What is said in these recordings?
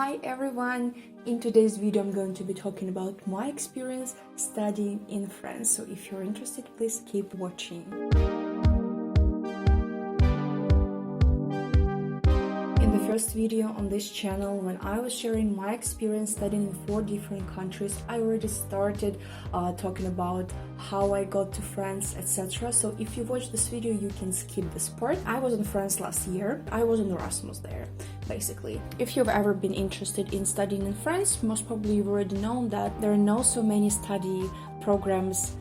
Hi everyone! In today's video I'm going to be talking about my experience studying in France. So if you're interested, please keep watching. In the first video on this channel, when I was sharing my experience studying in 4 different countries, I already started talking about how I got to France, etc. So if you watch this video, you can skip this part. I was in France last year. I was in Erasmus there, basically. If you've ever been interested in studying in France, most probably you've already known that there are not so many study programs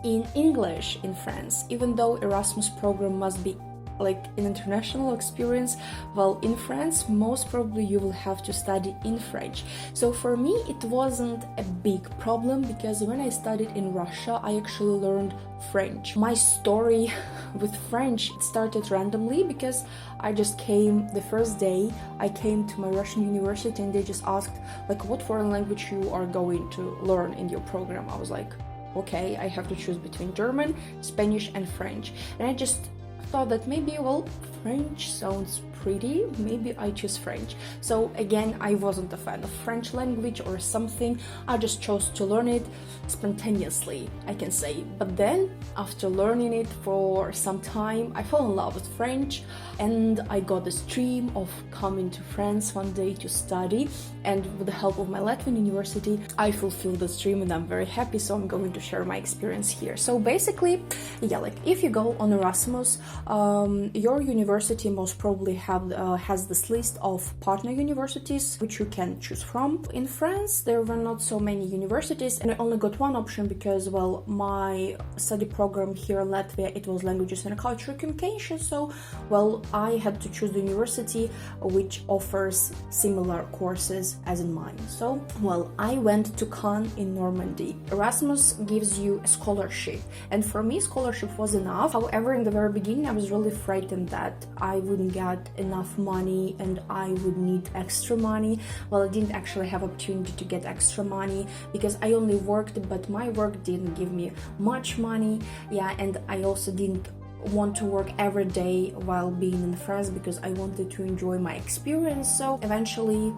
in English in France. Even though Erasmus program must be like an international experience, well, in France most probably you will have to study in French. So for me it wasn't a big problem, because when I studied in Russia I actually learned French. My story with French started randomly, because I just came the first day I came to my Russian university and they just asked like, what foreign language you are going to learn in your program. I was like, okay, I have to choose between German, Spanish and French, and I just thought that maybe, well, French sounds pretty, maybe I choose French. So again, I wasn't a fan of French language or something. I just chose to learn it spontaneously, I can say. But then after learning it for some time, I fell in love with French, and I got this dream of coming to France one day to study, and with the help of my Latvian university I fulfilled this dream and I'm very happy. So I'm going to share my experience here. So basically, yeah, like if you go on Erasmus, your university most probably has this list of partner universities which you can choose from. In France there were not so many universities, and I only got one option because, well, my study program here in Latvia, it was languages and cultural communication. So, well, I had to choose the university which offers similar courses as in mine. So, well, I went to Caen in Normandy. Erasmus gives you a scholarship, and for me scholarship was enough. However, in the very beginning I was really frightened that I wouldn't get enough money and I would need extra money. Well, I didn't actually have opportunity to get extra money because I only worked, but my work didn't give me much money. Yeah, and I also didn't want to work every day while being in France because I wanted to enjoy my experience. So eventually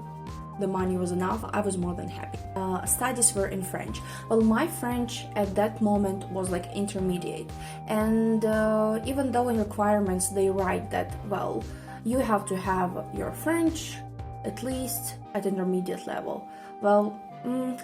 the money was enough. I was more than happy. Studies were in French. Well, my French at that moment was like intermediate, and even though in requirements they write that, well, you have to have your French at least at intermediate level, well,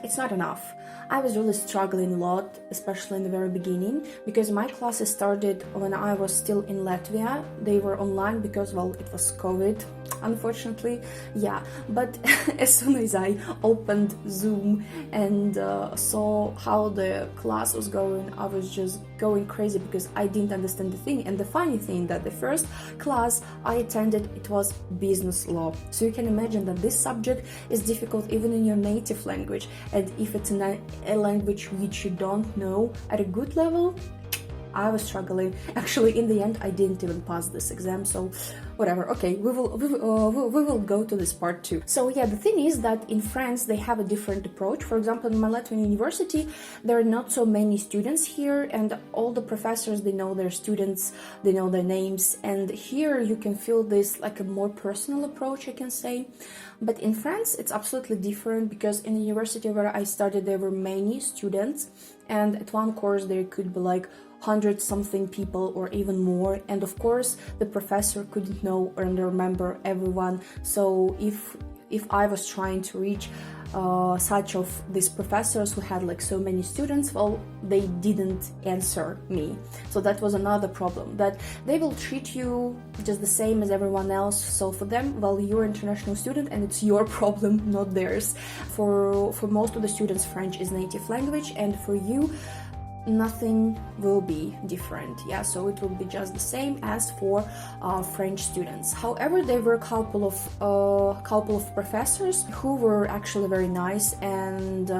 it's not enough. I was really struggling a lot, especially in the very beginning, because my classes started when I was still in Latvia. They were online because, well, it was COVID, unfortunately. Yeah, but as soon as I opened Zoom and saw how the class was going, I was just going crazy because I didn't understand the thing. And the funny thing that the first class I attended, it was business law. So you can imagine that this subject is difficult even in your native language, and if it's a language which you don't know at a good level, I was struggling. Actually, in the end, I didn't even pass this exam, so whatever. Okay, we will go to this part too. So yeah, the thing is that in France they have a different approach. For example, in my Latvian university, there are not so many students here, and all the professors, they know their students, they know their names, and here you can feel this like a more personal approach, I can say. But in France it's absolutely different, because in the university where I studied there were many students, and at one course there could be like 100 something people or even more, and of course the professor couldn't know and remember everyone. So if I was trying to reach such of these professors who had like so many students, well, they didn't answer me. So that was another problem, that they will treat you just the same as everyone else. So for them, well, you're an international student and it's your problem, not theirs. For most of the students, French is native language, and for you nothing will be different. Yeah, so it will be just the same as for French students. However, there were a couple of professors who were actually very nice, and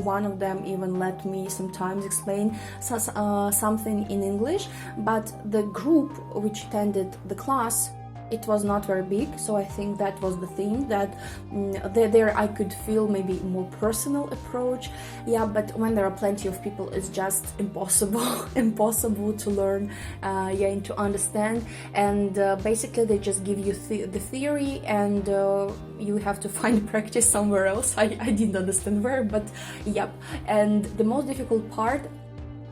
one of them even let me sometimes explain something in English. But the group which attended the class, it was not very big, so I think that was the thing, that there I could feel maybe a more personal approach. Yeah, but when there are plenty of people, it's just impossible impossible to learn, and to understand. And basically they just give you the theory, and you have to find practice somewhere else. I didn't understand where, but yep. And the most difficult part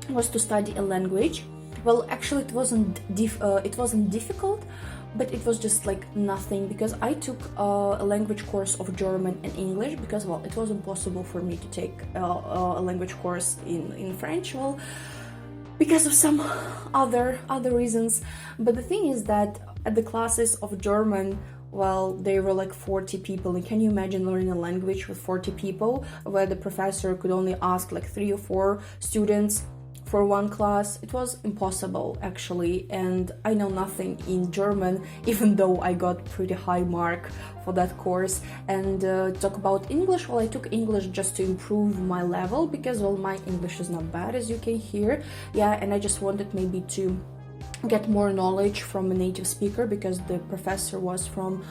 was to study a language. Well, actually it wasn't difficult, but it was just like nothing, because I took a language course of German and English, because, well, it was impossible for me to take a language course in French, well, because of some other reasons. But the thing is that at the classes of German, well, they were like 40 people, and can you imagine learning a language with 40 people, where the professor could only ask like 3 or 4 students for one class? It was impossible, actually, and I know nothing in German, even though I got pretty high mark for that course. And talk about English, well, I took English just to improve my level, because, well, my English is not bad, as you can hear. Yeah, and I just wanted maybe to get more knowledge from a native speaker, because the professor was from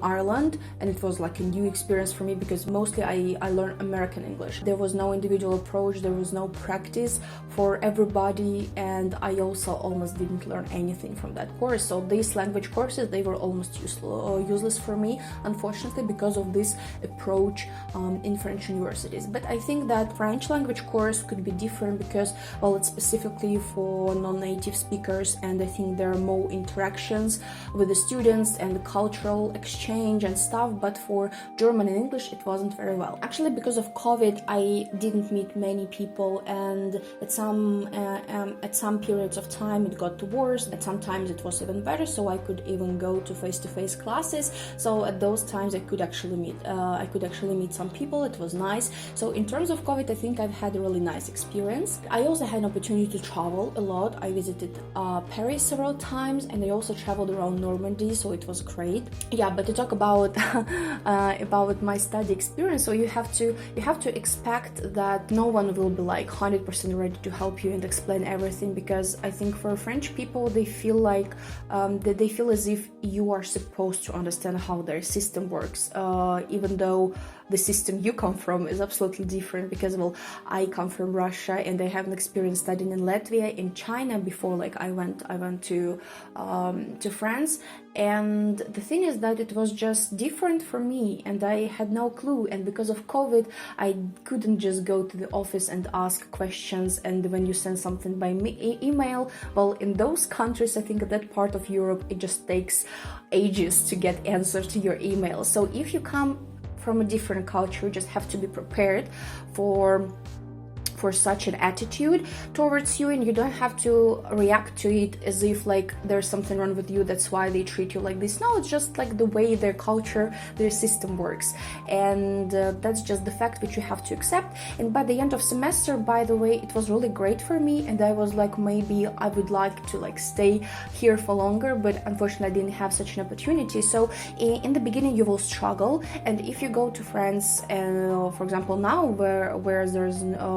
Ireland, and it was like a new experience for me, because mostly I learned American English. There was no individual approach, there was no practice for everybody, and I also almost didn't learn anything from that course. So these language courses, they were almost useless for me, unfortunately, because of this approach in French universities. But I think that French language course could be different, because, well, it's specifically for non-native speakers, and I think there are more interactions with the students and the cultural exchange and stuff. But for German and English, it wasn't very well. Actually, because of COVID, I didn't meet many people, and at some periods of time it got worse, and sometimes it was even better, so I could even go to face-to-face classes. So at those times I could actually meet some people. It was nice. So in terms of COVID, I think I've had a really nice experience. I also had an opportunity to travel a lot. I visited Paris several times, and I also traveled around Normandy, so it was great. Yeah, but to talk about about my study experience, so you have to expect that no one will be like 100% ready to help you and explain everything, because I think for French people, they feel like they feel as if you are supposed to understand how their system works, even though the system you come from is absolutely different. Because, well, I come from Russia, and I have an experience studying in Latvia, in China before, like I went to France. And the thing is that it was just different for me, and I had no clue. And because of COVID, I couldn't just go to the office and ask questions. And when you send something by email, well, in those countries, I think at that part of Europe, it just takes ages to get answers to your email. So if you come from a different culture, you just have to be prepared for such an attitude towards you, and you don't have to react to it as if like there's something wrong with you, that's why they treat you like this. No, it's just like the way their culture, their system works, and that's just the fact which you have to accept. And by the end of semester, by the way, it was really great for me, and I was like, maybe I would like to like stay here for longer, but unfortunately I didn't have such an opportunity. So in the beginning you will struggle, and if you go to France, for example, now where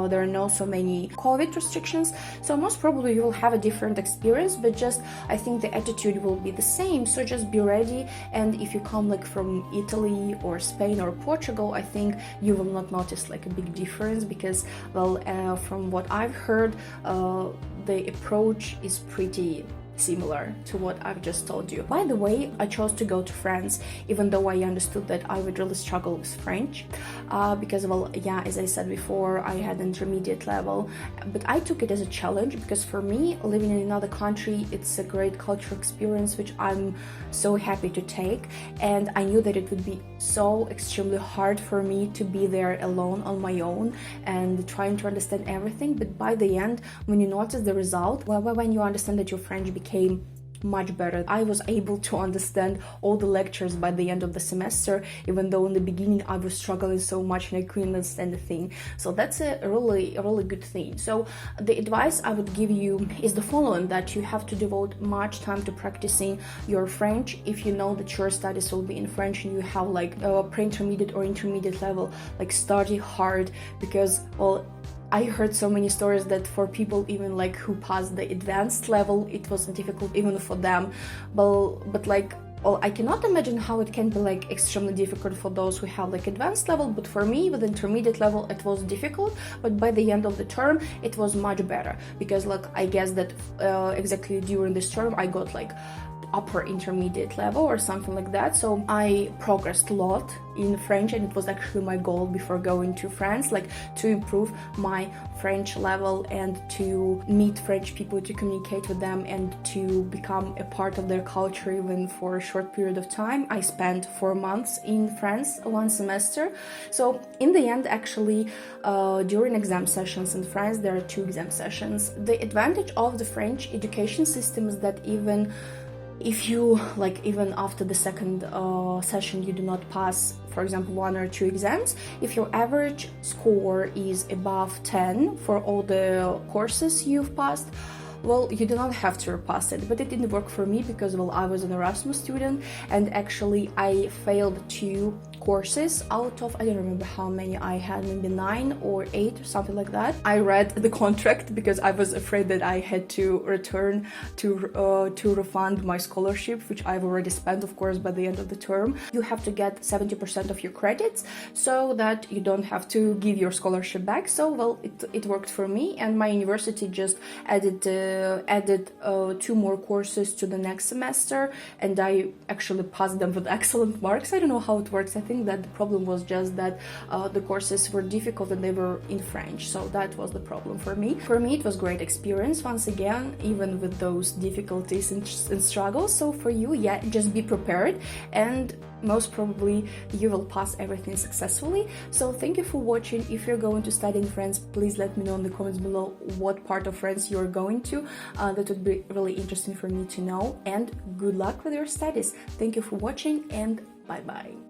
there are no so many COVID restrictions, so most probably you will have a different experience, but just I think the attitude will be the same. So just be ready, and if you come like from Italy or Spain or Portugal, I think you will not notice like a big difference, because, well, from what I've heard, the approach is pretty similar to what I've just told you. By the way, I chose to go to France, even though I understood that I would really struggle with French, because, well, yeah, as I said before, I had intermediate level, but I took it as a challenge, because for me, living in another country, it's a great cultural experience, which I'm so happy to take, and I knew that it would be so extremely hard for me to be there alone on my own and trying to understand everything. But by the end, when you notice the result, well, when you understand that your French became much better. I was able to understand all the lectures by the end of the semester, even though in the beginning I was struggling so much and I couldn't understand a thing. So that's a really good thing. So the advice I would give you is the following, that you have to devote much time to practicing your French. If you know that your studies will be in French and you have like a pre-intermediate or intermediate level, like study hard, because, well, I heard so many stories that for people even like who passed the advanced level, it was difficult even for them. But like well, I cannot imagine how it can be like extremely difficult for those who have like advanced level, but for me with intermediate level it was difficult, but by the end of the term it was much better, because like I guess that exactly during this term I got like upper intermediate level or something like that. So I progressed a lot in French, and it was actually my goal before going to France, like to improve my French level and to meet French people, to communicate with them, and to become a part of their culture even for a short period of time. I spent 4 months in France, 1 semester. So in the end, actually, during exam sessions in France, there are 2 exam sessions. The advantage of the French education system is that even if you, like, even after the second session you do not pass, for example, 1 or 2 exams, if your average score is above 10 for all the courses you've passed, well, you do not have to repass it. But it didn't work for me because, well, I was an Erasmus student, and actually I failed 2 courses out of, I don't remember how many I had, maybe 9 or 8 or something like that. I read the contract because I was afraid that I had to return to refund my scholarship, which I've already spent, of course, by the end of the term. You have to get 70% of your credits so that you don't have to give your scholarship back. So, well, it worked for me, and my university just added 2 more courses to the next semester, and I actually passed them with excellent marks. I don't know how it works. I think that the problem was just that the courses were difficult and they were in French, so that was the problem for me. For me, it was great experience once again, even with those difficulties and struggles. So for you, yeah, just be prepared, and most probably you will pass everything successfully. So thank you for watching. If you're going to study in France, please let me know in the comments below what part of France you're going to. That would be really interesting for me to know, and good luck with your studies. Thank you for watching, and bye bye.